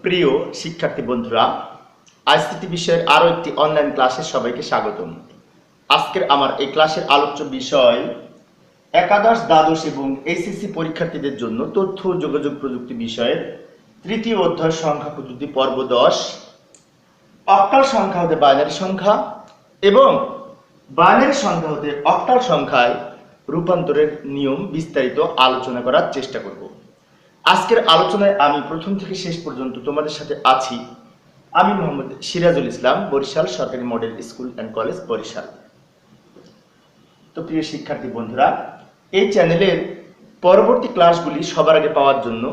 প্রিয় শিক্ষার্থী বন্ধুরা, আইসিটি বিষয়ের আরও একটি অনলাইন ক্লাসে সবাইকে স্বাগতম। আজকের আমার এই ক্লাসের আলোচ্য বিষয় একাদশ, দ্বাদশ এবং এইচএসসি পরীক্ষার্থীদের জন্য তথ্য ও যোগাযোগ প্রযুক্তি বিষয়ের তৃতীয় অধ্যায় সংখ্যা পদ্ধতি পর্ব 10, অক্টাল সংখ্যা হতে বাইনারি সংখ্যা এবং বাইনারি সংখ্যা হতে অক্টাল সংখ্যায় রূপান্তরের নিয়ম বিস্তারিত আলোচনা করার চেষ্টা করব। আজকের আলোচনায় আমি প্রথম থেকে শেষ পর্যন্ত তোমাদের সাথে আছি। আমি মোহাম্মদ সিরাজুল ইসলাম, বরিশাল সরকারি model school and college, Barishal. তো প্রিয় শিক্ষার্থী বন্ধুরা, এই চ্যানেলের পরবর্তী ক্লাসগুলি সবার আগে পাওয়ার জন্য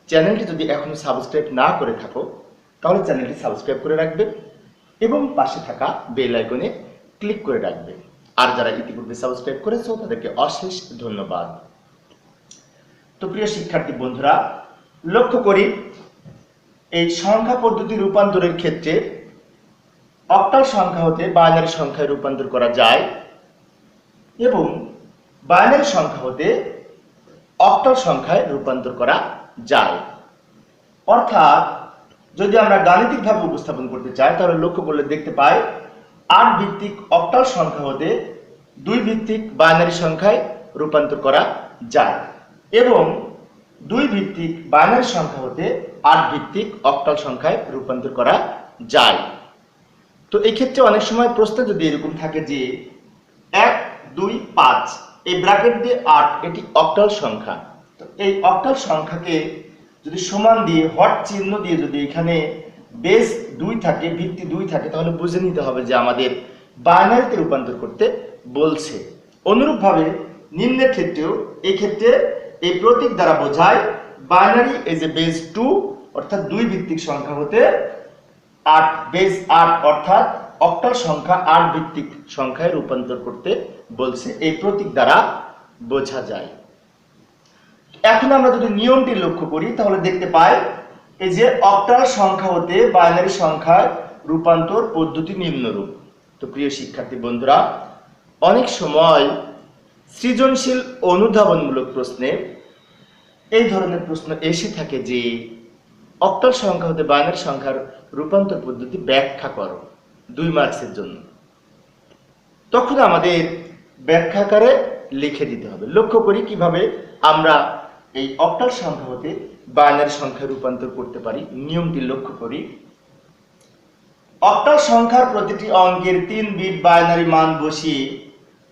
চ্যানেলটি যদি এখনো সাবস্ক্রাইব না করে থাকো তাহলে চ্যানেলটি সাবস্ক্রাইব করে রাখবে এবং পাশে থাকা বেল আইকনে ক্লিক করে রাখবে। আর যারা ইতিপূর্বে সাবস্ক্রাইব করেছো তাদেরকে অশেষ ধন্যবাদ। তো প্রিয় শিক্ষার্থী বন্ধুরা, লক্ষ্য করি এই সংখ্যা পদ্ধতি রূপান্তরের ক্ষেত্রে অক্টাল সংখ্যা হতে বাইনারি সংখ্যায় রূপান্তর করা যায় এবং বাইনারি সংখ্যা হতে অক্টাল সংখ্যায় রূপান্তর করা যায়। অর্থাৎ যদি আমরা গাণিতিকভাবে উপস্থাপন করতে চাই তাহলে লক্ষ্য করলে দেখতে পাই 8 ভিত্তিক অক্টাল সংখ্যা হতে 2 ভিত্তিক বাইনারি সংখ্যায় রূপান্তর করা যায় এবং 2 ভিত্তিক বাইনারি সংখ্যা হতে 8 ভিত্তিক অক্টাল সংখ্যায় রূপান্তর করা যায়। তো এই ক্ষেত্রে অনেক সময় প্রশ্ন যদি এরকম থাকে যে 1, 2, 5 এই ব্র্যাকেট দিয়ে 8 এটি অক্টাল সংখ্যা, তো এই অক্টাল সংখ্যাকে যদি সমান দিয়ে হট চিহ্ন দিয়ে যদি এখানে বেস 2 থাকে, ভিত্তি 2 থাকে, তাহলে বুঝে নিতে হবে যে আমাদের বাইনারিতে রূপান্তর করতে বলছে। অনুরূপভাবে নিম্নের ক্ষেত্রেও এই ক্ষেত্রে এই প্রতীক দ্বারা বোঝায় বাইনারি এজ এ বেস 2 অর্থাৎ 2 ভিত্তিক সংখ্যা হতে 8 বেস 8 অর্থাৎ অক্টাল সংখ্যা 8 ভিত্তিক সংখ্যায় রূপান্তর করতে বলছে, এই প্রতীক দ্বারা বোঝা যায়। এখন আমরা যদি নিয়মটি লক্ষ্য করি তাহলে দেখতে পাই এই যে অক্টাল সংখ্যা হতে বাইনারি সংখ্যায় রূপান্তর পদ্ধতি নিম্নরূপ। তো প্রিয় শিক্ষার্থী বন্ধুরা, অনেক সময় সৃজনশীল অনুধাবনমূলক প্রশ্নে এই ধরনের প্রশ্ন এসে থাকে যে অক্টাল সংখ্যা হতে বাইনারি সংখ্যার রূপান্তর পদ্ধতি ব্যাখ্যা করো, 2 মার্কসের জন্য। তখন আমাদের ব্যাখ্যাকারে লিখে দিতে হবে। লক্ষ্য করি কিভাবে আমরা এই অক্টাল সংখ্যা হতে বাইনারি সংখ্যায় রূপান্তর করতে পারি। নিয়মটি লক্ষ্য করি। অক্টাল সংখ্যার প্রতিটি অঙ্কের 3 বিট বাইনারি মান বসিয়ে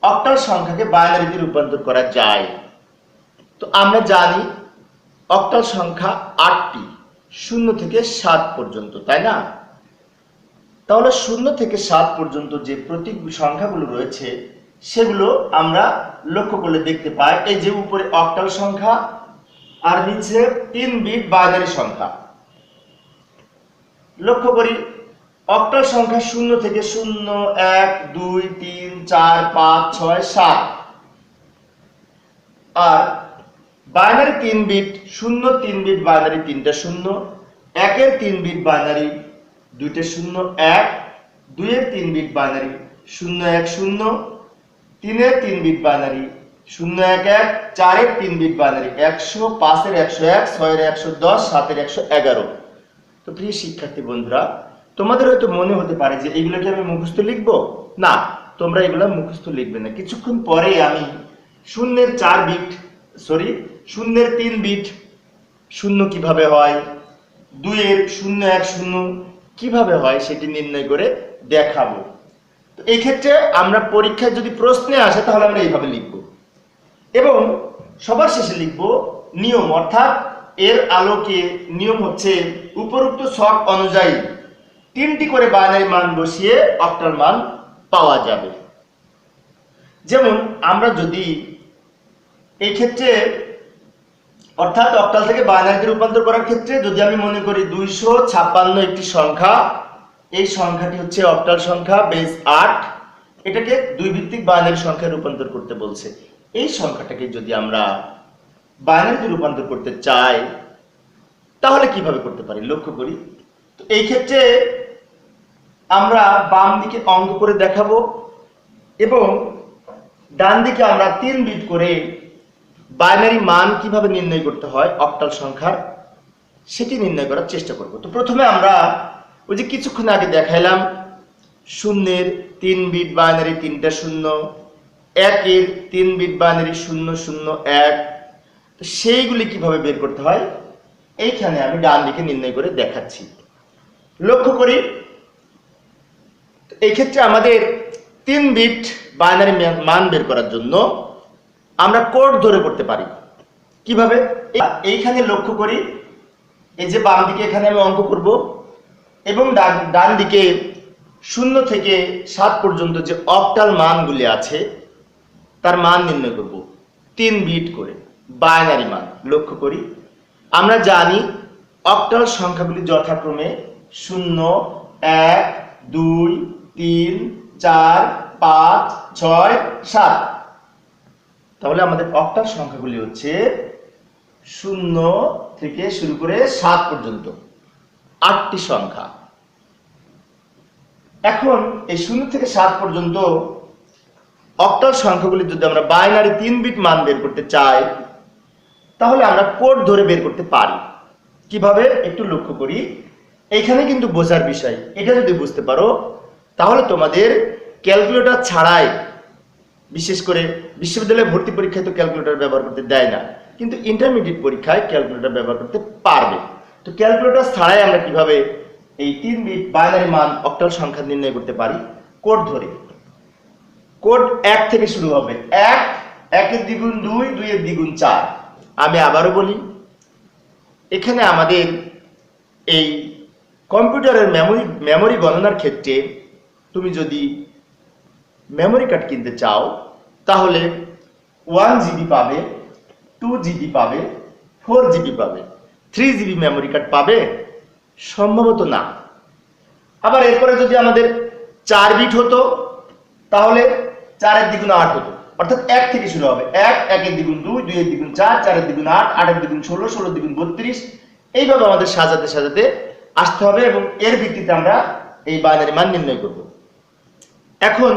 অক্টাল সংখ্যাকে বাইনারিতে রূপান্তর করা যায়। তো আমরা জানি অক্টাল সংখ্যা 8টি, 0 থেকে 7 পর্যন্ত, তাই না? তাহলে 0 থেকে 7 পর্যন্ত যে প্রতীক সংখ্যাগুলো রয়েছে সেগুলো আমরা লক্ষ্য করলে দেখতে পাই এই যে উপরে অক্টাল সংখ্যা আর নিচে 3 বিট বাইনারি সংখ্যা। লক্ষ্য করি অক্টাল সংখ্যা 0 থেকে 0, 1, 2, 3, 4, 5, 6, 7 আর বাইনারি 3 বিট 0, 3 বিট বাইনারি 3টা 0, 1 এর 3 বিট বাইনারি 2টা 0, 1, 2 এর 3 বিট বাইনারি 0, 1, 0, 3 এর 3 বিট বাইনারি 0, 1, 1, 4 এর 3 বিট বাইনারি 100, 5 এর 101, 6 এর 110, 7 এর 111। তো প্রিয় শিক্ষার্থী বন্ধুরা, তোমাদের হয়তো মনে হতে পারে যে এগুলোকে আমি মুখস্থ লিখবো। না, তোমরা এগুলো মুখস্থ লিখবে না। কিছুক্ষণ পরে আমি 0 এর 3 বিট 0 কিভাবে হয়, 2 এর 0, 1, 0 কিভাবে হয় সেটি নির্ণয় করে দেখাবো। তো এই ক্ষেত্রে আমরা পরীক্ষায় যদি প্রশ্নে আসে তাহলে আমরা এইভাবে লিখব এবং সবার শেষে লিখব নিয়ম, অর্থাৎ এর আলোকে নিয়ম হচ্ছে উপরোক্ত ছক অনুযায়ী 3টি করে বাইনারি মান বসিয়ে অক্টাল মান পাওয়া যাবে। যেমন আমরা যদি এই ক্ষেত্রে অর্থাৎ অক্টাল থেকে বাইনারিতে রূপান্তর করার ক্ষেত্রে যদি আমি মনে করি 256 একটি সংখ্যা, এই সংখ্যাটি হচ্ছে অক্টাল সংখ্যা বেস 8, এটাকে 2 ভিত্তিক বাইনারি সংখ্যায় রূপান্তর করতে বলছে। এই সংখ্যাটাকে যদি আমরা বাইনারিতে রূপান্তর করতে চাই তাহলে কিভাবে করতে পারি লক্ষ্য করি। তো এই ক্ষেত্রে আমরা বাম দিকে অঙ্ক করে দেখাবো এবং ডান দিকে আমরা 3 বিট করে বাইনারি মান কিভাবে নির্ণয় করতে হয় অক্টাল সংখ্যার সেটি নির্ণয় করার চেষ্টা করব। তো প্রথমে আমরা ওই যে কিছুক্ষণ আগে দেখাইলাম শূন্যের 3 বিট বাইনারি 3টা শূন্য, একের 3 বিট বাইনারি 001, তো সেইগুলি কিভাবে বের করতে হয় এইখানে আমি ডান দিকে নির্ণয় করে দেখাচ্ছি। লক্ষ্য করি এই ক্ষেত্রে আমাদের 3 বিট বাইনারি মান বের করার জন্য আমরা কোড ধরে করতে পারি। কিভাবে? এইখানে লক্ষ্য করি, এই যে বাম দিকে এখানে আমি অঙ্ক করব এবং ডান দিকে 0 থেকে 7 পর্যন্ত যে অক্টাল মানগুলি আছে তার মান নির্ণয় করব 3 বিট করে বাইনারি মান। লক্ষ্য করি আমরা জানি অক্টাল সংখ্যাগুলি যথাক্রমে 0, 1, 2, 3, 4, 5, 6, 7। তাহলে আমাদের অক্টাল সংখ্যাগুলি হচ্ছে 0 থেকে শুরু করে 7 পর্যন্ত 8টি সংখ্যা। এখন এই 0 থেকে 7 পর্যন্ত অক্টাল সংখ্যাগুলি যদি আমরা বাইনারি 3 বিট মান বের করতে চাই তাহলে আমরা কোড ধরে বের করতে পারি। কিভাবে একটু লক্ষ্য করি, এইখানে কিন্তু বোঝার বিষয়। এটা যদি বুঝতে পারো তাহলে তোমাদের ক্যালকুলেটর ছাড়াই, বিশেষ করে বিশ্ববিদ্যালয়ে ভর্তি পরীক্ষায় তো ক্যালকুলেটর ব্যবহার করতে দেয় না, কিন্তু ইন্টারমিডিয়েট পরীক্ষায় ক্যালকুলেটর ব্যবহার করতে পারবে। তো ক্যালকুলেটর ছাড়াই আমরা কিভাবে এই 3 বিট বাইনারি মান অক্টাল সংখ্যা নির্ণয় করতে পারি কোড ধরে। কোড 1 থেকে শুরু হবে। 1, 1-এর দ্বিগুণ 2, 2-এর দ্বিগুণ 4। আমি আবারও বলি, এখানে আমাদের এই কম্পিউটারের মেমোরি গণনার ক্ষেত্রে তুমি যদি মেমোরি কার্ড কিনতে চাও তাহলে 1 জিবি পাবে, 2 জিবি পাবে, 4 জিবি পাবে, 3 জিবি মেমোরি কার্ড পাবে? সম্ভবত না। আবার এরপরে যদি আমাদের 4 বিট হতো তাহলে 4-এর দ্বিগুণ 8 হতো, অর্থাৎ 1 থেকে শুরু হবে। 1, 1-এর দ্বিগুণ 2, 2-এর দ্বিগুণ 4, 4-এর দ্বিগুণ 8, 8-এর দ্বিগুণ 16, 16-এর দ্বিগুণ 32। এইভাবে আমাদের সাজাতে সাজাতে আসতে হবে এবং এর ভিত্তিতে আমরা এই বাইনারি মান নির্ণয় করব। এখন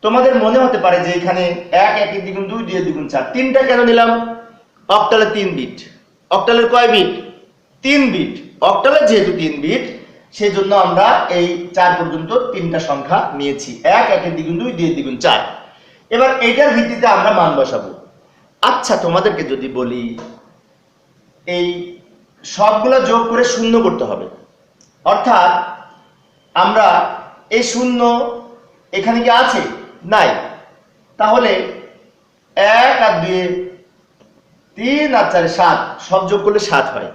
তোমাদের মনে হতে পারে যে এখানে 1, 1-এর দ্বিগুণ 2, 2-এর দ্বিগুণ 4, 3টা কেন নিলাম? অক্টালে 3 বিট। অক্টালের কয় বিট? 3 বিট। অক্টালের যেহেতু 3 বিট সেই জন্য আমরা এই 4 পর্যন্ত 3টা সংখ্যা নিয়েছি। 1, 1-এর দ্বিগুণ 2, 2-এর দ্বিগুণ 4। এবার এটার ভিত্তিতে আমরা মান বসাবো। আচ্ছা, তোমাদেরকে যদি বলি এই সবগুলো যোগ করে 0 করতে হবে, অর্থাৎ আমরা এই 0 এখানে কি আছে? নাই। তাহলে 1 আর 2, 3 আর 4, 7, সব যোগ করলে 7 হয়।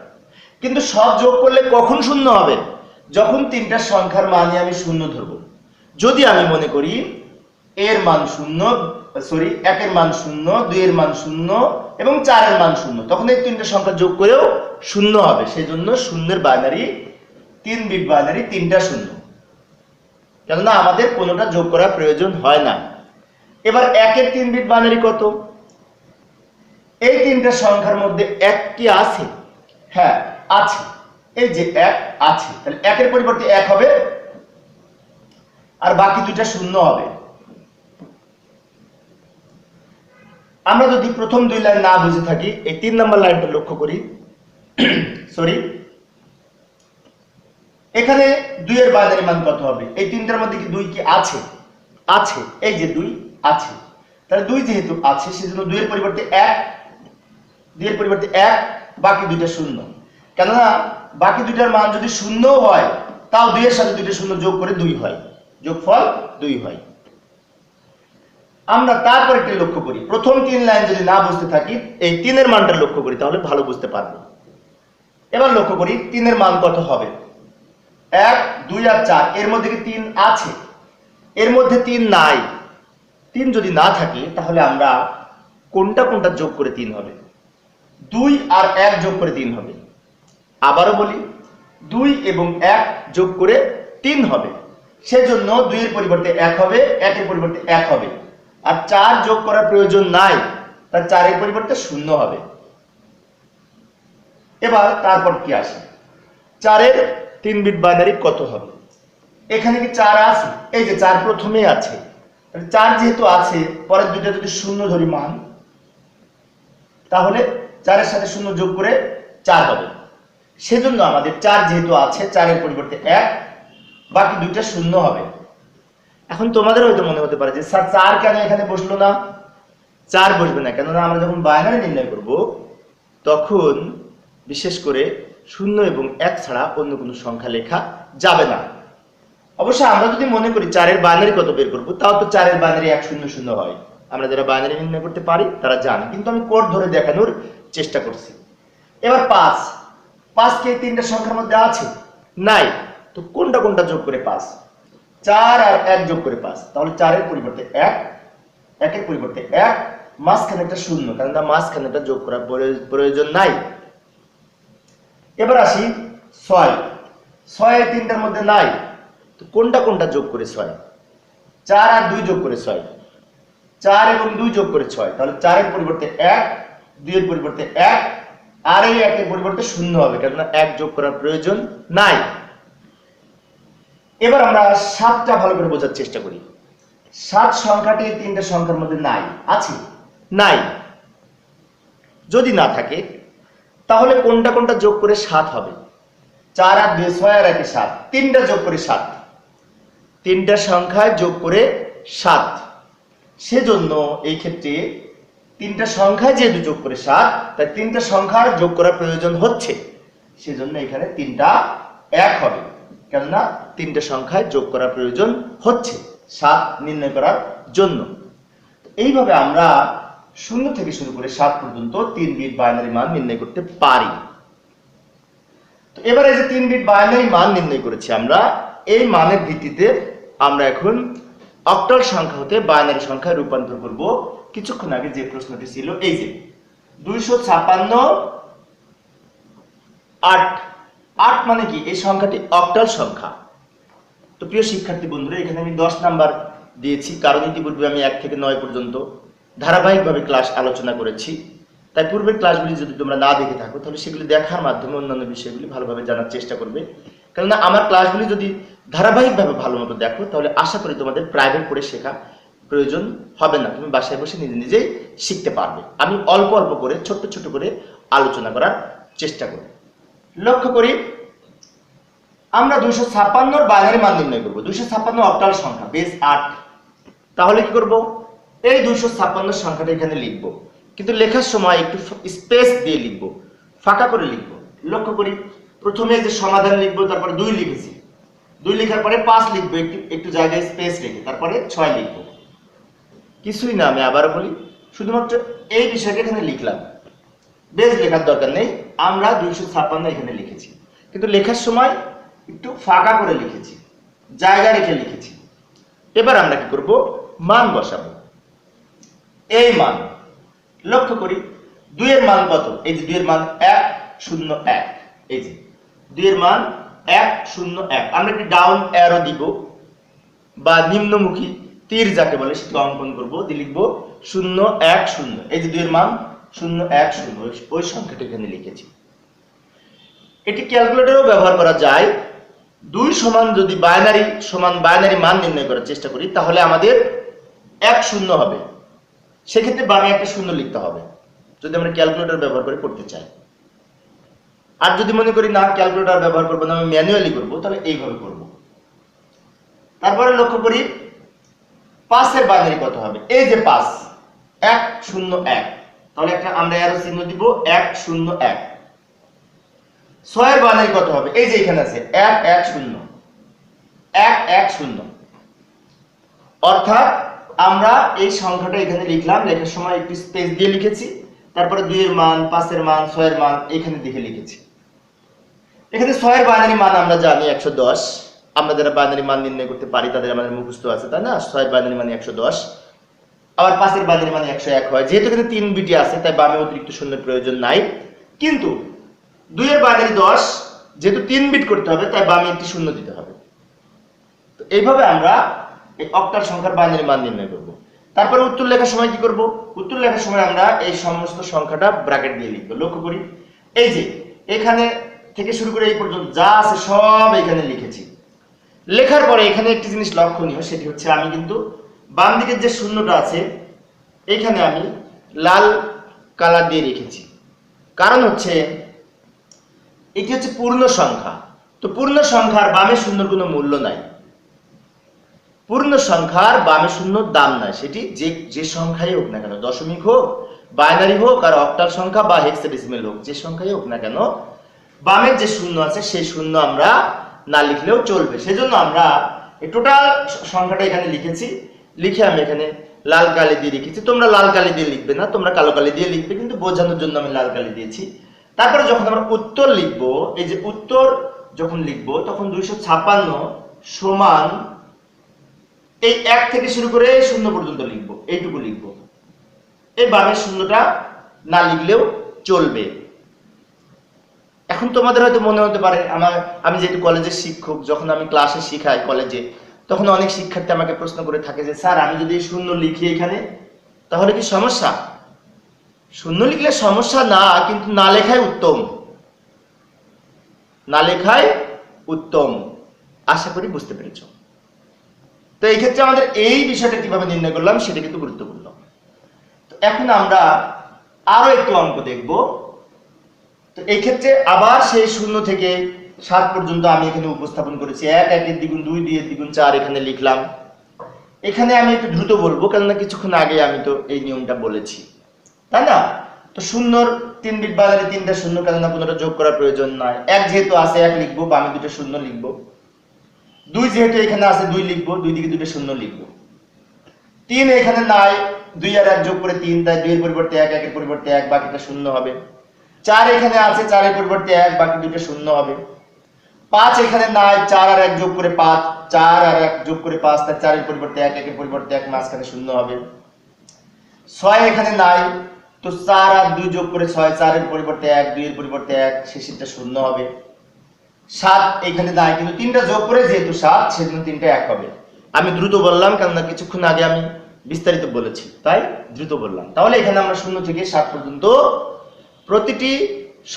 কিন্তু সব যোগ করলে কখন 0 হবে? যখন 3টা সংখ্যার মানই আমি 0 ধরব। যদি আমি মনে করি এর মান 0, সরি 1-এর মান 0, 2-এর মান 0 এবং 4-এর মান 0, তখন এই 3টা সংখ্যা যোগ করেও 0 হবে। সেই জন্য 0-এর বাইনারি 3 বিট বাইনারি 3টা 0, কেননা আমাদের কোনোটা যোগ করার প্রয়োজন হয় না। এবার 1-এর 3 বিট বাইনারি কত? এই 3টা সংখ্যার মধ্যে 1 কি আছে? হ্যাঁ আছে, এই যে 1 আছে। তাহলে 1-এর পরিবর্তে 1 হবে আর বাকি দুইটা 0 হবে। আমরা যদি প্রথম 2 লাইন না বুঝে থাকি, এই 3 নম্বর লাইনটা লক্ষ্য করি। সরি, এখানে 2-এর বাইনারি মান কত হবে? এই 3টার মধ্যে কি 2 কি আছে? আছে, এই যে 2 আছে। তাহলে 2 যেহেতু আছে সেজন্য 2-এর পরিবর্তে 1, 2-এর পরিবর্তে 1, বাকি দুইটা 0। কেননা বাকি দুইটার মান যদি 0 হয় তাও 2-এর সাথে 2টা 0 যোগ করে 2 হয়, যোগফল 2 হয়। আমরা তারপর একটু লক্ষ্য করি, প্রথম 3 লাইন যদি না বুঝতে থাকি এই 3-এর মানটা লক্ষ্য করি তাহলে ভালো বুঝতে পারবো। এবার লক্ষ্য করি 3-এর মান কত হবে? 1, 2 আর 4, এর মধ্যে কি 3 আছে? এর মধ্যে 3 নাই। 3 যদি না থাকে তাহলে আমরা কোনটা কোনটা যোগ করে 3 হবে? 2 আর 1 যোগ করে 3 হবে। আবারও বলি, 2 এবং 1 যোগ করে 3 হবে। সেজন্য 2-এর পরিবর্তে 1 হবে, 1-এর পরিবর্তে 1 হবে। আর 4 যোগ করার প্রয়োজন নাই, তার 4-এর পরিবর্তে 0 হবে। এবার তারপর কি আসে? 4-এর 3 বিট বাইনারি কত হবে? এখানে কি 4 আছে? এই যে 4 প্রথমেই আছে। 4 যেহেতু আছে, পরের দুইটা যদি 0 ধরি মান, তাহলে 4-এর সাথে 0 যোগ করে 4 হবে। সেজন্য আমাদের 4 যেহেতু আছে, 4-এর পরিবর্তে 1, বাকি দুইটা শূন্য হবে। এখন তোমাদের হয়তো মনে হতে পারে যে স্যার 4 কেন এখানে বসলো না? 4 বসবে না, কেননা আমরা যখন বাইনারি নির্ণয় করব তখন বিশেষ করে 0 এবং 1 ছাড়া অন্য কোনো সংখ্যা লেখা যাবে না। অবশ্য আমরা যদি মনে করি 4-এর বাইনারি কত বের করব, তাও তো 4-এর বাইনারি 100 হয়। আমরা যারা বাইনারি নির্ণয় করতে পারি তারা জানে, কিন্তু আমি কোড ধরে দেখানোর চেষ্টা করছি। এবার 5 কে 3টা সংখ্যার মধ্যে আছে? নাই। তো কোনটা কোনটা যোগ করে 5? 4 আর 1 যোগ করে 5, তাহলে 4-এর পরিবর্তে 1, 1-এর পরিবর্তে 1, মাঝখানে একটা শূন্য, কারণ মাঝখানে একটা যোগ করার প্রয়োজন নাই। এবার আসি 6 এর 3টার মধ্যে নাই, তো কোনটা কোনটা যোগ করে 6? 4 আর 2 যোগ করে 6, 4 এবং 2 যোগ করে 6, তাহলে 4-এর পরিবর্তে 1, 2-এর পরিবর্তে 1, আর এই 1-এর পরিবর্তে 0 হবে, কারণ 1 যোগ করার প্রয়োজন নাই। এবার আমরা 7টা ভালো করে বোঝার চেষ্টা করি। 7 সংখ্যাটি 3টা সংখ্যার মধ্যে নাই, আছে? নাই। যদি না থাকে তাহলে কোনটা কোনটা যোগ করে 7 হবে? 4 আর 2, 6 আর 1, 7, 3টা যোগ করে 7, 3টা সংখ্যায় যোগ করে 7। সেজন্য এই ক্ষেত্রে 3টা সংখ্যায় যেহেতু যোগ করে 7, তাই 3টা সংখ্যার যোগ করার প্রয়োজন হচ্ছে, সেজন্য এখানে 3টা 1 হবে, কেননা 3টা সংখ্যায় যোগ করার প্রয়োজন হচ্ছে 7 নির্ণয় করার জন্য। এইভাবে আমরা 0 থেকে শুরু করে 7 পর্যন্ত 3 বিট বাইনারি মান নির্ণয় করতে পারি। তো এবারে যে 3 বিট বাইনারি মান নির্ণয় করেছি আমরা, এই মানের ভিত্তিতে আমরা এখন অক্টাল সংখ্যা হতে বাইনারি সংখ্যায় রূপান্তর করব। কিছুক্ষণ আগে যে প্রশ্নটি ছিল, এই যে 256 8, 8 মানে কি? এই সংখ্যাটি অক্টাল সংখ্যা। তো প্রিয় শিক্ষার্থী বন্ধুরা, এখানে আমি 10 নাম্বার দিয়েছি, কারণ ইতিপূর্বে আমি 1 থেকে 9 পর্যন্ত ধারাবাহিকভাবে ক্লাস আলোচনা করেছি। তাই পূর্বের ক্লাসগুলি যদি তোমরা না দেখে থাকো, তাহলে সেগুলি দেখার মাধ্যমে অন্যান্য বিষয়গুলি ভালোভাবে জানার চেষ্টা করবে। কেননা আমার ক্লাসগুলি যদি ধারাবাহিকভাবে ভালো মতো দেখো, তাহলে আশা করি তোমাদের প্রাইভেট করে শেখা প্রয়োজন হবে না, তুমি বাসায় বসে নিজে নিজেই শিখতে পারবে। আমি অল্প অল্প করে ছোট্ট ছোট করে আলোচনা করার চেষ্টা করি। লক্ষ্য করি, আমরা 256 বাইনারি মান নির্ণয় করব। 256 অক্টাল সংখ্যা, বেস 8। তাহলে কি করব? এই 256 সংখ্যাটা এখানে লিখব, কিন্তু লেখার সময় একটু স্পেস দিয়ে লিখব, ফাঁকা করে লিখব। লক্ষ্য করি, প্রথমে যে সমাধান লিখব, তারপরে 2 লিখেছি, 2 লেখার পরে 5 লিখব, একটু জায়গায় স্পেস রেখে, তারপরে 6 লিখব। কিছুই না, আমি আবারও বলি, শুধুমাত্র এই বিষয়টা এখানে লিখলাম, বেশ লেখার দরকার নেই। আমরা 256 এখানে লিখেছি, কিন্তু লেখার সময় একটু ফাঁকা করে লিখেছি, জায়গা রেখে লিখেছি। এবার আমরা কি করব? মান বসাবো। এই মান, লক্ষ্য করি 2 এর মান কত? এই যে 2 এর মান 101, এই যে 2 এর মান 101। আমরা একটি ডাউন অ্যারো দিব, বা নিম্নমুখী তীর যাকে বলে সেটা অঙ্কন করব, দিয়ে লিখব 010। এই যে 2 এর মান 010, ওই সংখ্যাটা এখানে লিখেছি। এটি ক্যালকুলেটরও ব্যবহার করা যায়। 2 সমান যদি বাইনারি মান নির্ণয় করার চেষ্টা করি, তাহলে আমাদের 10 হবে। সেক্ষেত্রে বামে একটা 0 লিখতে হবে, যদি আমরা ক্যালকুলেটর ব্যবহার করে করতে চাই। আর যদি মনে করি না, ক্যালকুলেটর ব্যবহার করবো না, আমি ম্যানুয়ালি করব, তাহলে এইভাবে করব। তারপরে লক্ষ্য করি 5 এর বাইনারি কত হবে? এই যে 5, 101, তাহলে একটা আমরা অ্যারো চিহ্ন দিব, 101। 6 এর বাইনারি কত হবে? এই যে এখানে আছে 110, 110। অর্থাৎ আমরা এই সংখ্যাটা এখানে লিখলাম, লেখার সময় একটু স্পেস দিয়ে লিখেছি, তারপরে 2 এর মান, 5 এর মান, 6 এর মান এখানে দেখে লিখেছি। এখানে 6 এর বাইনারি মান আমরা জানি 110। আমরা যারা বাইনারি মান নির্ণয় করতে পারি তাদের আমাদের মুখস্থ আছে, তাই না? 6 এর বাইনারি মান 110, আবার 5 এর বাইনারি মান 101 হয়। যেহেতু এখানে 3 বিটি আছে, তাই বামে অতিরিক্ত শূন্যের প্রয়োজন নাই। কিন্তু 2 এর বাইনারি 10, যেহেতু 3 বিট করতে হবে, তাই বামে একটি শূন্য দিতে হবে। তো এইভাবে আমরা এই অক্টাল সংখ্যার বাইনারি মান নির্ণয় করব। তারপরে উত্তর লেখার সময় কি করব? উত্তর লেখার সময় আমরা এই সমস্ত সংখ্যাটা ব্র্যাকেট দিয়ে লিখব। লক্ষ্য করি, এই যে এখানে থেকে শুরু করে এই পর্যন্ত যা আছে সব এখানে লিখেছি। লেখার পরে এখানে একটি জিনিস লক্ষণীয়, সেটি হচ্ছে আমি কিন্তু বাম দিকের যে শূন্যটা আছে এখানে আমি লাল কালার দিয়ে রেখেছি। কারণ হচ্ছে এটি হচ্ছে পূর্ণ সংখ্যা। তো পূর্ণ সংখ্যার বামে শূন্যর কোনো মূল্য নাই, পূর্ণ সংখ্যার বামে শূন্যর দাম নাই, সেটি যে সংখ্যাই হোক না কেন, দশমিক হোক, বাইনারি হোক, আর অক্টাল সংখ্যা বা হেক্সাডেসিমেল হোক, যে সংখ্যাই হোক না কেন, বামের যে শূন্য আছে সেই শূন্য আমরা না লিখলেও চলবে। সেজন্য আমরা এই টোটাল সংখ্যাটা এখানে লিখেছি, লিখে আমি এখানে লাল কালি দিয়ে লিখেছি। তোমরা লাল কালি দিয়ে লিখবে না, তোমরা কালো কালি দিয়ে লিখবে, কিন্তু বোঝানোর জন্য আমি লাল কালি দিয়েছি। তারপরে যখন আমরা উত্তর লিখবো, এই যে উত্তর যখন লিখবো তখন 256 সমান এই 1 থেকে শুরু করে 0 পর্যন্ত লিখবো, এইটুকু লিখবো। এই বামের শূন্যটা না লিখলেও চলবে। এখন তোমাদের হয়তো মনে হতে পারে, আমি যেহেতু কলেজের শিক্ষক, যখন আমি ক্লাসে শিখাই কলেজে, তখন অনেক শিক্ষার্থী আমাকে প্রশ্ন করে থাকে যে স্যার আমি যদি শূন্য লিখি এখানে তাহলে কি সমস্যা? শূন্য লিখলে সমস্যা না, কিন্তু না লেখাই উত্তম, না লেখাই উত্তম। আশা করি বুঝতে পেরেছ। তো এই ক্ষেত্রে আমাদের এই বিষয়টা কিভাবে নির্ণয় করলাম সেটা কিন্তু গুরুত্বপূর্ণ। তো এখন আমরা আরো একটু অঙ্ক দেখব। তো এই ক্ষেত্রে আবার সেই 0 থেকে 7 পর্যন্ত আমি এখানে উপস্থাপন করেছি। 1 1 এর দ্বিগুণ 2 2 এর দ্বিগুণ 4 এখানে লিখলাম। এখানে আমি একটু দ্রুত বলবো, কেননা কিছুক্ষণ আগে আমি তো এই নিয়মটা বলেছি, তাই না? তো 0-র 3 বিট বাইনারি 3টা শূন্য, কেননা কোনোটা যোগ করার প্রয়োজন নাই। 1 যেহেতু আছে 1 লিখবো, বামে দুটো শূন্য লিখবো। 2 যেহেতু এখানে আছে 2 লিখবো, দুই দিকে দুটো শূন্য লিখবো। 3 এখানে নাই, 2 আর 1 যোগ করে 3, তাই 2 এর পরিবর্তে 1, 1 এর পরিবর্তে 1, বাকিটা শূন্য হবে। 4 এখানে আছে, 4 এর পরিবর্তে 1, বাকি দুটো শূন্য হবে। 5 এখানে নাই, 4 আর 1 যোগ করে 5, 4 আর 1 যোগ করে 5, তাই 4 এর পরিবর্তে 1, 1 এর পরিবর্তে 1, মাঝখানে শূন্য হবে। 6 এখানে নাই, তো 4 আর 2 যোগ করে 6, 4 এর পরিবর্তে 1, 2 এর পরিবর্তে 1, শেষেরটা শূন্য হবে। 7 এখানে নাই, কিন্তু 3টা যোগ করে যেহেতু 7, সেজন্য 3টা 1 হবে। আমি দ্রুত বললাম, কারণ কিছুক্ষণ আগে আমি বিস্তারিত বলেছি, তাই দ্রুত বললাম। তাহলে এখানে আমরা 0 থেকে 7 পর্যন্ত প্রতিটি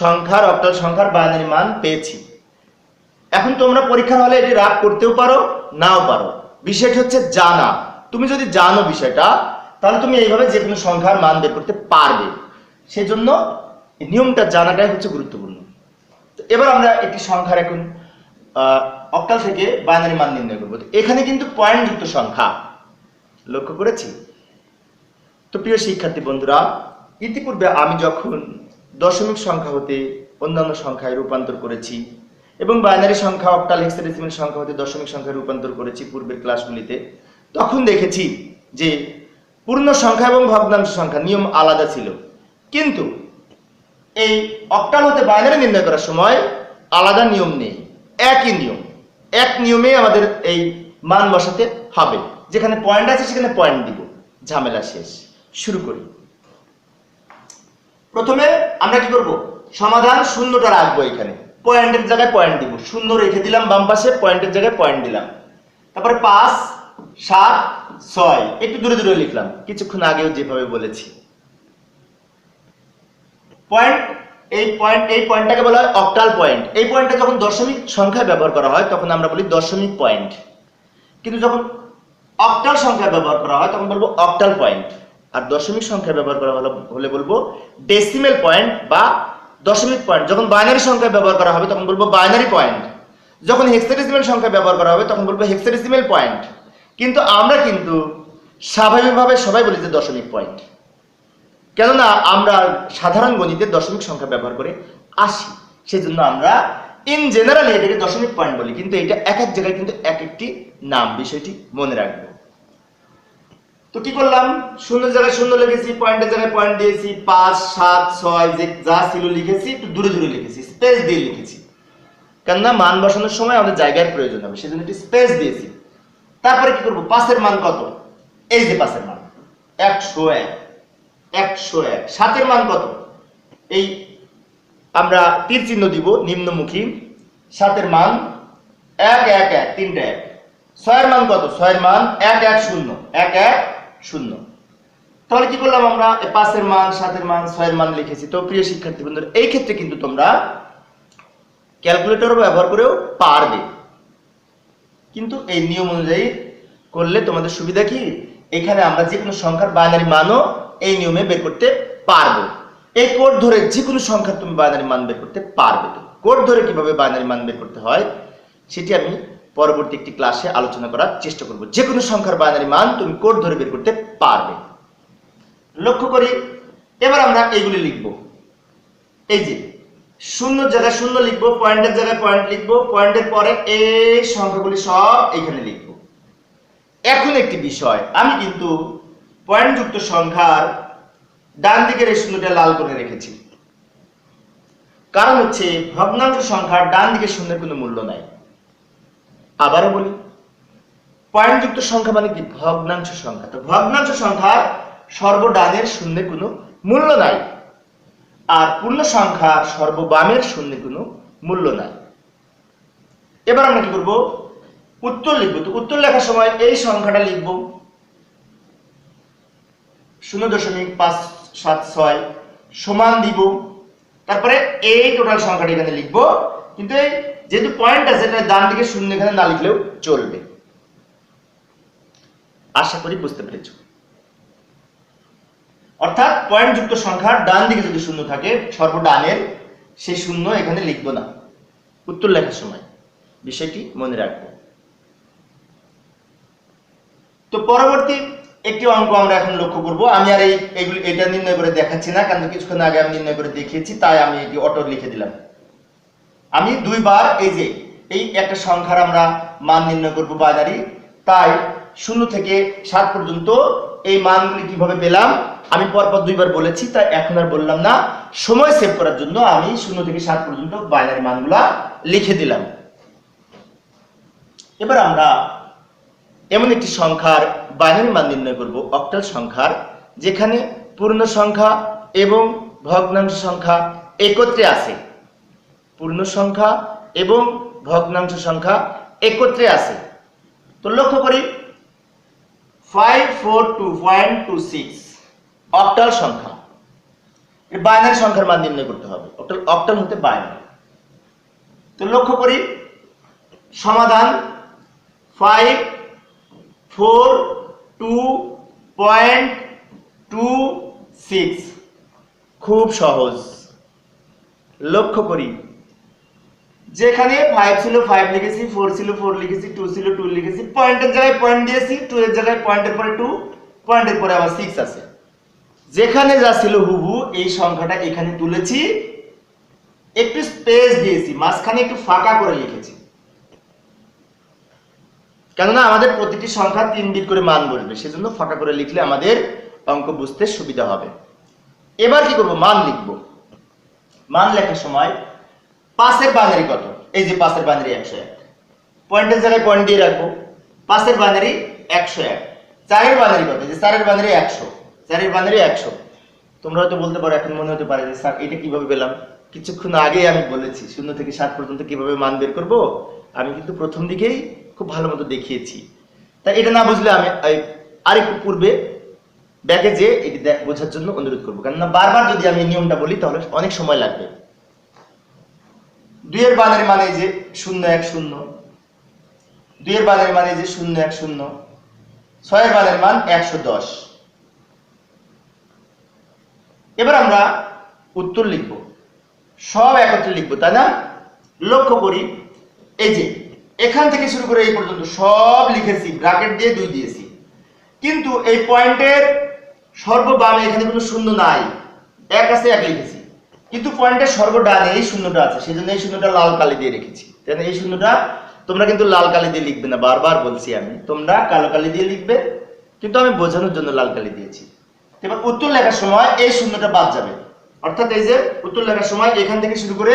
সংখ্যার, অক্টাল সংখ্যার বাইনারি মান পেয়েছি। এখন তোমরা পরীক্ষার হলে এটি রাগ করতেও পারো, নাও পারো। বিষয়টি হচ্ছে জানা। তুমি যদি জানো বিষয়টা, তাহলে তুমি এইভাবে যে কোনো সংখ্যার মান বের করতে পারবে। সেজন্য এই নিয়মটা জানাটাই হচ্ছে গুরুত্বপূর্ণ। তো এবার আমরা একটি সংখ্যার এখন অক্টাল থেকে বাইনারি মান নির্ণয় করব। এখানে কিন্তু পয়েন্ট যুক্ত সংখ্যা, লক্ষ্য করেছি। তো প্রিয় শিক্ষার্থী বন্ধুরা, ইতিপূর্বে আমি যখন দশমিক সংখ্যা হতে অন্যান্য সংখ্যায় রূপান্তর করেছি এবং বাইনারি সংখ্যা, অক্টাল, হেক্সাডেসিমাল সংখ্যা হতে দশমিক সংখ্যায় রূপান্তর করেছি পূর্বের ক্লাসগুলিতে, তখন দেখেছি যে পূর্ণ সংখ্যা এবং ভগ্নাংশ সংখ্যা নিয়ম আলাদা ছিল, কিন্তু এই অক্টাল হতে বাইনারি নির্ণয় করার সময় আলাদা নিয়ম নেই, একই নিয়ম। এক নিয়মে আমাদের এই মান বসাতে হবে। যেখানে পয়েন্ট আছে সেখানে পয়েন্ট দিব, ঝামেলা শেষ। শুরু করি। প্রথমে আমরা কি করব? সমাধান শূন্যটা রাখবো, এখানে পয়েন্টের জায়গায় পয়েন্ট দিব, শূন্য রেখে দিলাম বাম পাশে, পয়েন্টের জায়গায় পয়েন্ট দিলাম। তারপরে 5 7 6 একটু দূরে দূরে লিখলাম, কিছুক্ষণ আগেও যেভাবে বলেছি। পয়েন্ট, এই পয়েন্টটাকে বলা হয় অক্টাল পয়েন্ট। এই পয়েন্টটা যখন দশমিক সংখ্যায় ব্যবহার করা হয় তখন আমরা বলি দশমিক পয়েন্ট, কিন্তু যখন অক্টাল সংখ্যায় ব্যবহার করা হয় তখন বলবো অক্টাল পয়েন্ট। আর দশমিক সংখ্যায় ব্যবহার করা হলে বলবো ডেসিমেল পয়েন্ট বা দশমিক পয়েন্ট। যখন বাইনারি সংখ্যায় ব্যবহার করা হবে তখন বলবো বাইনারি পয়েন্ট। যখন হেক্সাডেসিমাল সংখ্যায় ব্যবহার করা হবে তখন বলবো হেক্সাডেসিমাল পয়েন্ট। কিন্তু আমরা কিন্তু স্বাভাবিকভাবে সবাই বলি যে দশমিক পয়েন্ট, কেননা আমরা সাধারণ গণিতে দশমিক সংখ্যা ব্যবহার করে আসি, সেজন্য আমরা ইন জেনারেলি এটাকে দশমিক পয়েন্ট বলি। কিন্তু এটা এক এক জায়গায় কিন্তু এক একটি নাম, বিষয়টি মনে রাখবো। তো কি করলাম? শূন্যের জায়গায় শূন্য লিখেছি, পয়েন্টের জায়গায় পয়েন্ট দিয়েছি, 5 7 6 যে যা ছিল লিখেছি, একটু দূরে দূরে লিখেছি, স্পেস দিয়ে লিখেছি, কেননা মান বসানোর সময় আমাদের জায়গার প্রয়োজন হবে, সেজন্য একটু স্পেস দিয়েছি। তারপরে কি করব? 5 এর মান কত? এই যে 5 এর মান 101, 101। 7 এর মান কত? এই আমরা তীর চিহ্ন দিব নিম্নমুখী, 7 এর মান 1 1 1, তিনটা 1। 6 এর মান কত? 6 এর মান 1 1 0, 1 1 0। তাহলে কি করলাম আমরা? 5 এর মান, 7 এর মান, 6 এর মান লিখেছি। তো প্রিয় শিক্ষার্থী বন্ধুরা, এই ক্ষেত্রে কিন্তু তোমরা ক্যালকুলেটর ব্যবহার করেও পারবে, কিন্তু এই নিয়ম অনুযায়ী করলে তোমাদের সুবিধা কি? এখানে আমরা যে কোনো সংখ্যার বাইনারি মানও এই নিয়মে বের করতে পারবো। এই কোড ধরে যে কোনো সংখ্যার তুমি বাইনারি মান বের করতে পারবে। তো কোড ধরে কিভাবে বাইনারি মান বের করতে হয় সেটি আমি পরবর্তী একটি ক্লাসে আলোচনা করার চেষ্টা করব। যে কোনো সংখ্যার বাইনারি মান তুমি কোড ধরে বের করতে পারবে। লক্ষ্য করি, এবার আমরা এইগুলি লিখব। এই যে শূন্যর জায়গায় শূন্য লিখবো, পয়েন্টের জায়গায় পয়েন্ট লিখবো, পয়েন্টের পরে এই সংখ্যাগুলি সব এখানে লিখবো। এখন একটি বিষয়, আমি কিন্তু পয়েন্ট যুক্ত সংখ্যার ডান দিকের এই শূন্যটা লাল করে রেখেছি, কারণ হচ্ছে ভগ্নাংশ সংখ্যার ডান দিকের শূন্যের কোনো মূল্য নাই। আবারও বলি, পয়েন্ট যুক্ত সংখ্যা মানে কি? ভগ্নাংশ সংখ্যা। তো ভগ্নাংশ সংখ্যার সর্বডানের শূন্যের কোনো মূল্য নাই, আর পূর্ণ সংখ্যার সর্ববামের শূন্যের কোনো মূল্য নাই। এবার আমরা কি করব? উত্তর লিখব। তো উত্তর লেখার সময় এই সংখ্যাটা লিখব 0.576 সমান দিব, তারপরে এই টোটাল সংখ্যাটা এখানে লিখব। কিন্তু এই যেহেতু পয়েন্ট আছে, এটা ডান দিকে শূন্য এখানে না লিখলেও চলবে। আশা করি বুঝতে পেরেছো। অর্থাৎ পয়েন্ট যুক্ত সংখ্যার ডান দিকে যদি শূন্য থাকে, সর্বডানের, সেই শূন্য এখানে লিখব না উত্তর লেখার সময়। বিষয়টি মনে রাখবো। তো পরবর্তী একটি অঙ্ক আমরা এখন লক্ষ্য করব। আমি আর এটা নির্ণয় করে দেখাচ্ছি না, কারণ কিছুক্ষণ আগে আমি নির্ণয় করে দেখিয়েছি, তাই আমি এটি অটো লিখে দিলাম। আমি দুইবার এই যে এই একটা সংখ্যার আমরা মান নির্ণয় করব বাইনারি, তাই 0 থেকে 7 পর্যন্ত এই মানগুলি কিভাবে পেলাম আমি পরপর দুইবার বলেছি, তাই এখন আর বললাম না। সময় সেভ করার জন্য আমি 0 থেকে 7 পর্যন্ত বাইনারি মানগুলা লিখে দিলাম। এবার আমরা এমন একটি সংখ্যার বাইনারি মান নির্ণয় করব, অক্টাল সংখ্যার, যেখানে পূর্ণ সংখ্যা এবং ভগ্নাংশ সংখ্যা একত্রে আছে। পূর্ণ সংখ্যা এবং ভগ্নাংশ সংখ্যা একত্রে আছে। তো লক্ষ্য করি, 542.26 অক্টাল সংখ্যা। এই বাইনারি সংখ্যার মান নির্ণয় করতে হবে। অক্টাল হতে বাইনারি। তো লক্ষ্য করি, সমাধান 542.26। খুব সহজ। লক্ষ্য করি, যেখানে 5 ছিল 5 লিখেছি, 4 ছিল 4 লিখেছি, 2 ছিল 2 লিখেছি, পয়েন্টের জায়গায় পয়েন্ট দিয়েছি, 2 এর জায়গায় পয়েন্টের পরে 2, পয়েন্টের পরে আবার 6 আছে। যেখানে যা ছিল হুবহু এই সংখ্যাটা এখানে তুলেছি, একটু স্পেস দিয়েছি, মাঝখানে একটু ফাঁকা করে লিখেছি, কেননা আমাদের প্রতিটি সংখ্যা 3 বিট করে মান বসবে, সেজন্য ফাঁকা করে লিখলে আমাদের অঙ্ক বুঝতে সুবিধা হবে। এবার কি করব? মান লিখব। মান লেখার সময় 5 এর বাইনারি কত? এই যে 5 এর বাইনারি 101, পয়েন্টের জায়গায় পয়েন্ট দিয়ে রাখবো। 5 এর বাইনারি 101। 4 এর বাইনারি কত? যে 4 এর বাইনারি 100। 4 এর বাইনারি 100। তোমরা হয়তো বলতে পারো, এখন মনে হতে পারে যে স্যার এটা কিভাবে পেলাম? কিছুক্ষণ আগে আমি বলেছি 0 থেকে 7 পর্যন্ত কিভাবে মান বের করব, আমি কিন্তু প্রথম দিকেই খুব ভালো মতো দেখিয়েছি। তাই এটা না বুঝলে আমি আরেকটু পূর্বে ব্যাকে যে এটি বোঝার জন্য অনুরোধ করবো, কেননা বারবার যদি আমি নিয়মটা বলি তাহলে অনেক সময় লাগবে। 2 এর বাইনারি মানে যে 010, 2 এর বাইনারি মানে যে 010, 6 এর বাইনারি মান 110। এবার আমরা উত্তর লিখব, সব একত্রে লিখব, তাই না? লক্ষ্য করি, এই যে এখান থেকে শুরু করে এই পর্যন্ত সব লিখেছি, ব্র্যাকেট দিয়ে 2 দিয়েছি, কিন্তু এই পয়েন্টের সর্ববামে এখানে কোনো শূন্য নাই, 1 আছে, 1 লিখেছি, কিন্তু পয়েন্টের সর্বডানে এই শূন্যটা আছে, সেজন্য এই শূন্যটা লাল কালি দিয়ে রেখেছি। তাই এই শূন্যটা তোমরা কিন্তু লাল কালি দিয়ে লিখবে না, বারবার বলছি আমি, তোমরা কালো কালি দিয়ে লিখবে, কিন্তু আমি বোঝানোর জন্য লাল কালি দিয়েছি। এবার উত্তর লেখার সময় এই শূন্যটা বাদ যাবে, অর্থাৎ এই যে উত্তর লেখার সময় এখান থেকে শুরু করে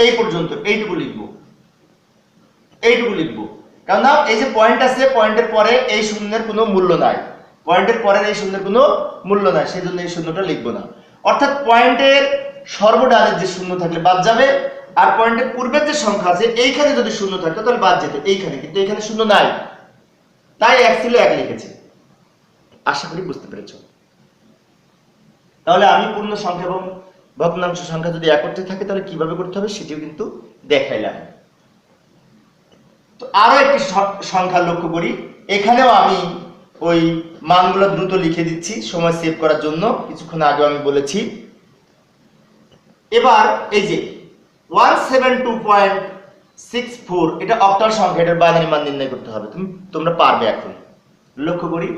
এই পর্যন্ত এইটুকু লিখবো, এইটুকু লিখবো, কারণ এই যে পয়েন্ট আছে, পয়েন্টের পরে এই শূন্যের কোনো মূল্য নাই, পয়েন্টের পরে এই শূন্যের কোনো মূল্য নাই, সেজন্য এই শূন্যটা লিখবো না। অর্থাৎ পয়েন্টের সর্বডানের যে শূন্য থাকলে বাদ যাবে, আর পয়েন্টের পূর্বের যে সংখ্যা আছে এইখানে যদি শূন্য থাকতো তাহলে বাদ যেত এইখানে, কিন্তু এখানে শূন্য নাই, তাই 1 ছিল 1 লিখেছি। আশা করি বুঝতে পেরেছ। তাহলে আমি পূর্ণ সংখ্যা এবং ভগ্নাংশ সংখ্যা যদি একত্রে থাকে তাহলে কিভাবে করতে হবে সেটিও কিন্তু দেখাইলাম। তো আরো একটি সংখ্যা লক্ষ্য করি, এখানেও আমি ওই মানগুলো দ্রুত লিখে দিচ্ছি সময় সেভ করার জন্য, কিছুক্ষণ আগে আমি বলেছি। এবার এই যে 172.64 এটা অক্টাল সংখ্যা, এটার বাইনারি মান নির্ণয় করতে হবে। তোমরা পারবে এখন। লক্ষ্য করি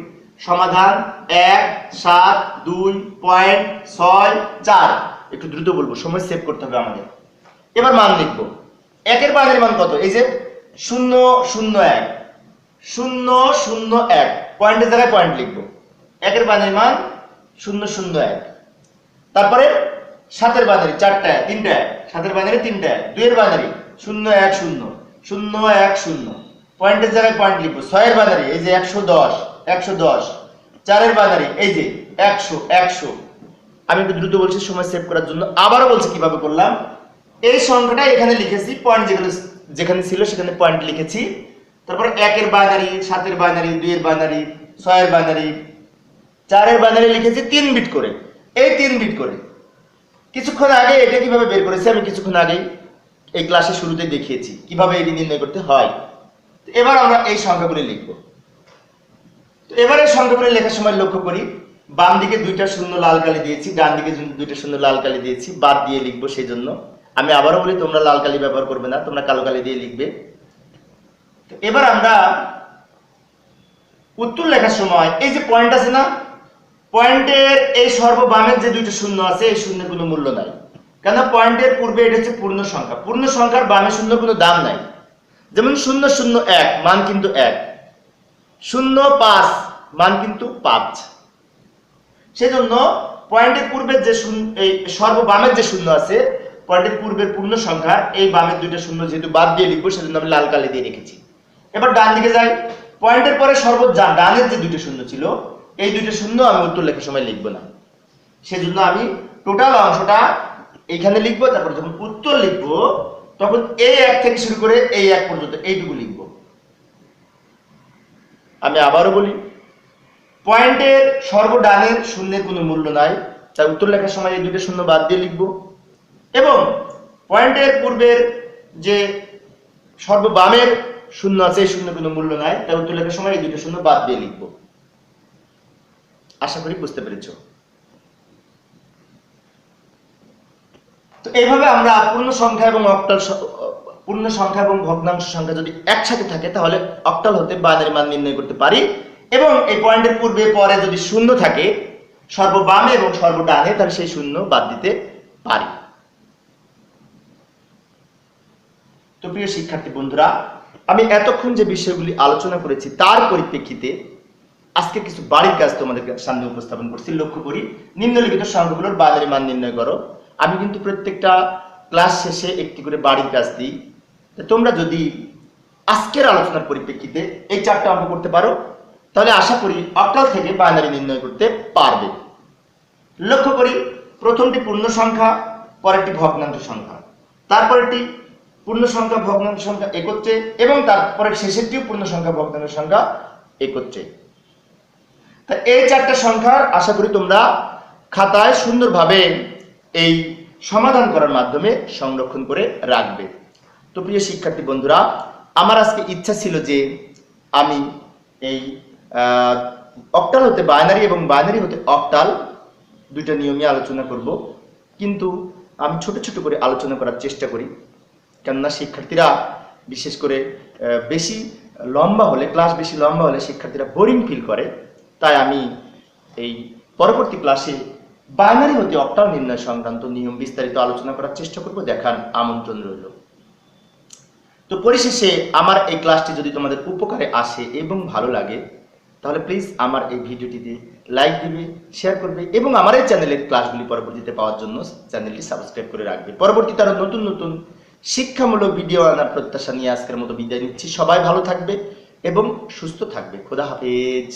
সমাধান 172.64। একটু দ্রুত বলবো, সময় সেভ করতে হবে আমাদের। এবার মান লিখবো। একের বাইনারি মান কত? এই যে 001 001, পয়েন্টের জায়গায় পয়েন্ট লিখবো। একের বাইনারি মান 001। তারপরে 7-এর বাইনারি 4টা 3টা, 7-এর বাইনারি 3টা, 2-এর বাইনারি 010 010, পয়েন্টের জায়গায় পয়েন্ট লিখবো। 6-এর বাইনারি এই যে 110 110, 4-এর বাইনারি এই যে 100 100। আমি একটু দ্রুত বলছি সময় সেভ করার জন্য। আবারও বলছি কিভাবে করলাম। এই সংখ্যাটা এখানে লিখেছি, পয়েন্ট যেখানে ছিল সেখানে পয়েন্ট লিখেছি। তারপর 1-এর বাইনারি, 7-এর বাইনারি, 2-এর বাইনারি, 6-এর বাইনারি, 4-এর বাইনারি লিখেছি 3 বিট করে। এই 3 বিট করে কিছুক্ষণ আগে এটা কিভাবে বের করেছি আমি কিছুক্ষণ আগে এই ক্লাসের শুরুতে দেখিয়েছি কিভাবে এটি নির্ণয় করতে হয়। এবার আমরা এই সংখ্যাগুলি লিখব। তো এবার এই সংখ্যাগুলি লেখার সময় লক্ষ্য করি, বাম দিকে 2টা শূন্য লাল কালি দিয়েছি, ডান দিকে 2টা শূন্য লাল কালি দিয়েছি, বাদ দিয়ে লিখবো। সেই জন্য আমি আবারও বলি, তোমরা লাল কালি ব্যবহার করবে না, তোমরা কালো কালি দিয়ে লিখবে। তো এবার আমরা উত্তর লেখার সময় এই যে পয়েন্ট আছে না, পয়েন্টের এই সর্ববামের যে 2টা শূন্য আছে, এই শূন্যের কোনো মূল্য নাই। কেন? পয়েন্টের পূর্বে এটা হচ্ছে পূর্ণ সংখ্যা, পূর্ণ সংখ্যার বামে শূন্য কোনো দাম নাই। যেমন 001 মান কিন্তু 1, 05 মান কিন্তু 5। সেজন্য পয়েন্টের পূর্বের যে এই সর্ববামের যে শূন্য আছে, পয়েন্টের পূর্বের পূর্ণ সংখ্যা, এই বামের 2টা শূন্য যেহেতু বাদ দিয়ে লিখবো সেজন্য আমি লাল কালি দিয়ে রেখেছি। এবার ডান দিকে যাই, পয়েন্টের পরে ডানের যে 2টা শূন্য ছিল, এই 2টা শূন্য আমি উত্তর লেখার সময় লিখবো না। সেজন্য আমি টোটাল অংশটা এইখানে লিখবো। তারপর যখন উত্তর লিখবো তখন এই 1 থেকে শুরু করে এই 1 পর্যন্ত এইটুকু লিখবো। আমি আবারও বলি, পয়েন্টের সর্বডানের শূন্যের কোনো মূল্য নাই, তাই উত্তর লেখার সময় এই 2টা শূন্য বাদ দিয়ে লিখবো। এবং পয়েন্টের পূর্বের যে সর্ববামের শূন্য আছে, এই শূন্যের কোনো মূল্য নাই, তাই উত্তর লেখার সময় এই 2টা শূন্য বাদ দিয়ে লিখবো। আশা করি বুঝতে পেরেছো। তো এইভাবে আমরা পূর্ণ সংখ্যা এবং ভগ্নাংশ সংখ্যা যদি একসাথে থাকে তাহলে অক্টাল হতে বাইনারি মান নির্ণয় করতে পারি। এবং এই পয়েন্টের পূর্বে পরে যদি শূন্য থাকে সর্ববামে এবং সর্বডানে, তাহলে সেই শূন্য বাদ দিতে পারি। তো প্রিয় শিক্ষার্থী বন্ধুরা, আমি এতক্ষণ যে বিষয়গুলি আলোচনা করেছি তার পরিপ্রেক্ষিতে আজকে কিছু বাড়ির কাজ তোমাদের সামনে উপস্থাপন করছি। লক্ষ্য করি, নিম্নলিখিত সংখ্যাগুলোর বাইনারি মান নির্ণয় করো। আমি কিন্তু প্রত্যেকটা ক্লাস শেষে একটি করে বাড়ির কাজ দিই। তোমরা যদি আজকের আলোচনার পরিপ্রেক্ষিতে এই 4টা অঙ্ক করতে পারো তাহলে আশা করি অক্টাল থেকে বাইনারি নির্ণয় করতে পারবে। লক্ষ্য করি, প্রথমটি পূর্ণ সংখ্যা, পরেরটি ভগ্নাংশ সংখ্যা, তারপরেরটি পূর্ণ সংখ্যা ভগ্নাংশ সংখ্যা একত্রে, এবং তারপরে শেষেরটিও পূর্ণ সংখ্যা ভগ্নাংশ সংখ্যা একত্রে। তা এই 4টা সংখ্যার আশা করি তোমরা খাতায় সুন্দরভাবে এই সমাধান করার মাধ্যমে সংরক্ষণ করে রাখবে। তো প্রিয় শিক্ষার্থী বন্ধুরা, আমার আজকে ইচ্ছা ছিল যে আমি এই অক্টাল হতে বাইনারি এবং বাইনারি হতে অক্টাল 2টা নিয়মই আলোচনা করব, কিন্তু আমি ছোট ছোট করে আলোচনা করার চেষ্টা করি। কেননা শিক্ষার্থীরা বিশেষ করে বেশি লম্বা হলে, ক্লাস বেশি লম্বা হলে শিক্ষার্থীরা বোরিং ফিল করে। তাই আমি এই পরবর্তী ক্লাসে বাইনারি হতে অক্টাল নির্ণয় সংক্রান্ত নিয়ম বিস্তারিত আলোচনা করার চেষ্টা করব। দেখার আমন্ত্রণ রইল। তো পরিশেষে আমার এই ক্লাসটি যদি তোমাদের উপকারে আসে এবং ভালো লাগে তাহলে প্লিজ আমার এই ভিডিওটিতে লাইক দিবে, শেয়ার করবে এবং আমার এই চ্যানেলের ক্লাসগুলি পরবর্তীতে পাওয়ার জন্য চ্যানেলটি সাবস্ক্রাইব করে রাখবে। পরবর্তীতে আরো নতুন নতুন শিক্ষামূলক ভিডিও আনার প্রত্যাশা নিয়ে আজকের মতো বিদায় নিচ্ছি। সবাই ভালো থাকবে এবং সুস্থ থাকবে। খোদা হাফেজ।